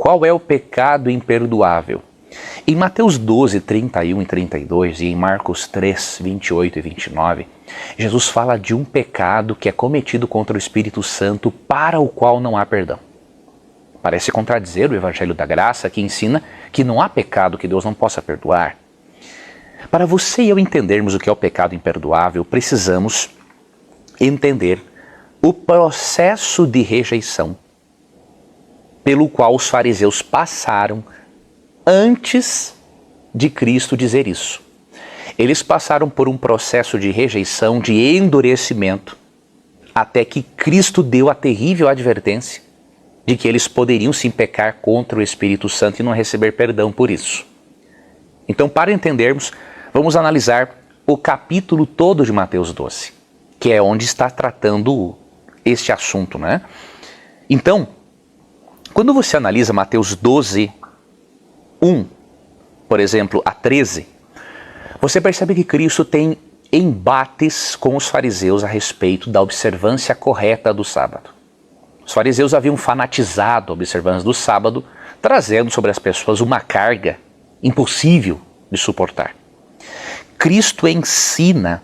Qual é o pecado imperdoável? Em Mateus 12, 31 e 32 e em Marcos 3, 28 e 29, Jesus fala de um pecado que é cometido contra o Espírito Santo para o qual não há perdão. Parece contradizer o Evangelho da Graça, que ensina que não há pecado que Deus não possa perdoar. Para você e eu entendermos o que é o pecado imperdoável, precisamos entender o processo de rejeição pelo qual os fariseus passaram antes de Cristo dizer isso. Eles passaram por um processo de rejeição, de endurecimento, até que Cristo deu a terrível advertência de que eles poderiam sim pecar contra o Espírito Santo e não receber perdão por isso. Então, para entendermos, vamos analisar o capítulo todo de Mateus 12, que é onde está tratando este assunto, né? Então, quando você analisa Mateus 12, 1, por exemplo, a 13, você percebe que Cristo tem embates com os fariseus a respeito da observância correta do sábado. Os fariseus haviam fanatizado a observância do sábado, trazendo sobre as pessoas uma carga impossível de suportar. Cristo ensina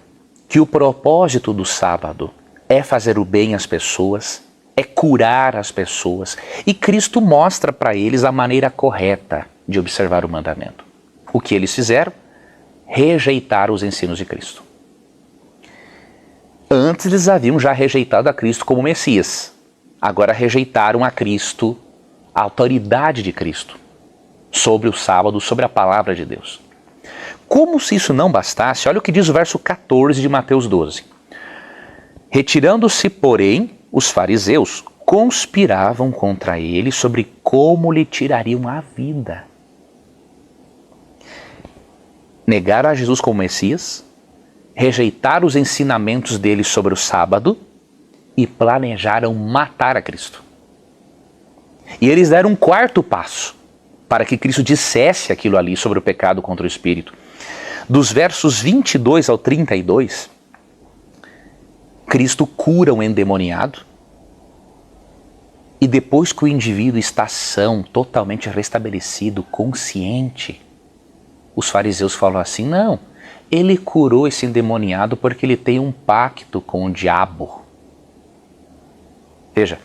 que o propósito do sábado é fazer o bem às pessoas, é curar as pessoas, e Cristo mostra para eles a maneira correta de observar o mandamento. O que eles fizeram? Rejeitaram os ensinos de Cristo. Antes eles haviam já rejeitado a Cristo como Messias. Agora rejeitaram a Cristo, a autoridade de Cristo, sobre o sábado, sobre a palavra de Deus. Como se isso não bastasse, olha o que diz o verso 14 de Mateus 12. Retirando-se, porém, os fariseus conspiravam contra ele sobre como lhe tirariam a vida. Negaram a Jesus como Messias, rejeitaram os ensinamentos dele sobre o sábado e planejaram matar a Cristo. E eles deram um quarto passo para que Cristo dissesse aquilo ali sobre o pecado contra o Espírito. Dos versos 22 ao 32, Cristo cura um endemoniado e depois que o indivíduo está são, totalmente restabelecido, consciente, os fariseus falam assim, não, ele curou esse endemoniado porque ele tem um pacto com o diabo. Veja,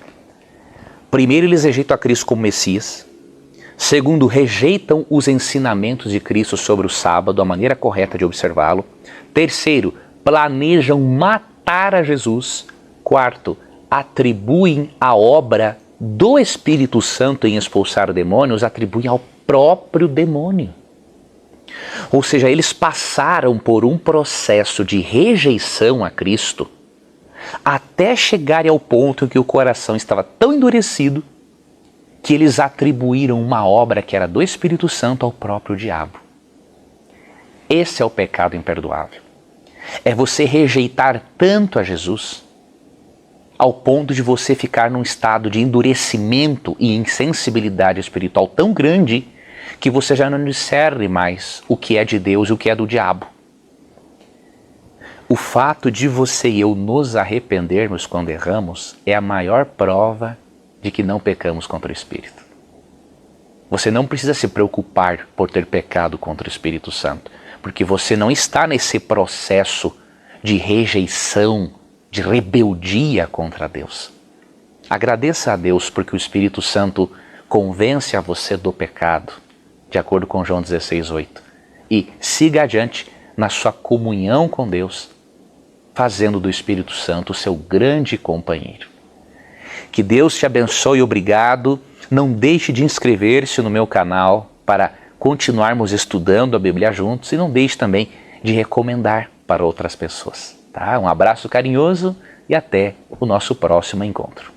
primeiro eles rejeitam a Cristo como Messias, segundo, rejeitam os ensinamentos de Cristo sobre o sábado, a maneira correta de observá-lo, terceiro, planejam matar a Jesus, quarto, atribuem a obra do Espírito Santo em expulsar demônios, atribuem ao próprio demônio. Ou seja, eles passaram por um processo de rejeição a Cristo até chegarem ao ponto em que o coração estava tão endurecido que eles atribuíram uma obra que era do Espírito Santo ao próprio diabo. Esse é o pecado imperdoável. É você rejeitar tanto a Jesus ao ponto de você ficar num estado de endurecimento e insensibilidade espiritual tão grande que você já não discerne mais o que é de Deus e o que é do diabo. O fato de você e eu nos arrependermos quando erramos é a maior prova de que não pecamos contra o Espírito. Você não precisa se preocupar por ter pecado contra o Espírito Santo, porque você não está nesse processo de rejeição, de rebeldia contra Deus. Agradeça a Deus porque o Espírito Santo convence a você do pecado, de acordo com João 16:8. E siga adiante na sua comunhão com Deus, fazendo do Espírito Santo o seu grande companheiro. Que Deus te abençoe, obrigado. Não deixe de inscrever-se no meu canal para continuarmos estudando a Bíblia juntos e não deixe também de recomendar para outras pessoas. Tá? Um abraço carinhoso e até o nosso próximo encontro.